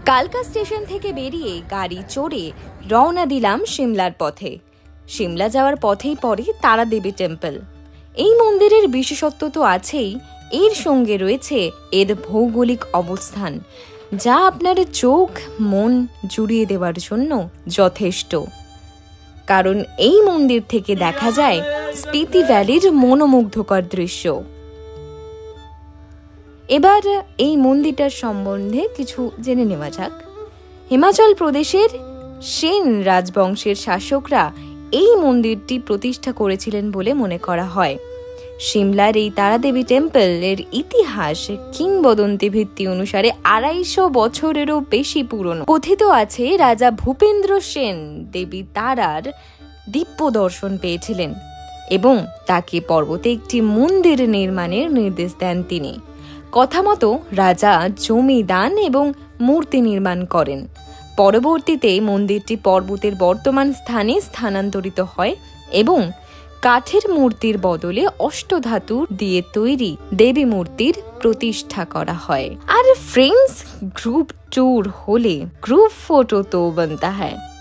কালকা স্টেশন থেকে বেরিয়ে গাড়ি চড়ে রওনা দিলাম সিমলার পথে। সিমলা যাওয়ার পথেই পড়ে তারা দেবী টেম্পল। এই মন্দিরের বিশেষত্ব তো আছেই, এর সঙ্গে রয়েছে এর ভৌগোলিক অবস্থান, যা আপনার চোখ মন জুড়িয়ে দেওয়ার জন্য যথেষ্ট। কারণ এই মন্দির থেকে দেখা যায় স্পিতি ভ্যালির মনোমুগ্ধকর দৃশ্য। এবার এই মন্দিরটার সম্বন্ধে কিছু জেনে নেওয়া যাক। হিমাচল প্রদেশের সেন রাজবংশের শাসকরা এই মন্দিরটি প্রতিষ্ঠা করেছিলেন বলে মনে করা হয়। সিমলার এই তারাদেবী টেম্পল এর ইতিহাস কিংবদন্তি ভিত্তি অনুসারে 250 বছরেরও বেশি পুরনো। কথিত আছে রাজা ভূপেন্দ্র সেন দেবী তারার দিব্য দর্শন পেয়েছিলেন এবং তাকে পর্বতে একটি মন্দির নির্মাণের নির্দেশ দেন তিনি। কথা মতো রাজা জমি দান এবং মূর্তি নির্মাণ করেন। পরবর্তীতে মন্দিরটি পর্বতের বর্তমান স্থানে স্থানান্তরিত হয় এবং কাঠের মূর্তির বদলে অষ্টধাতু দিয়ে তৈরি দেবী মূর্তির প্রতিষ্ঠা করা হয়। আর ফ্রেন্ডস, গ্রুপ ট্যুর হলে গ্রুপ ফটো তো बनता है।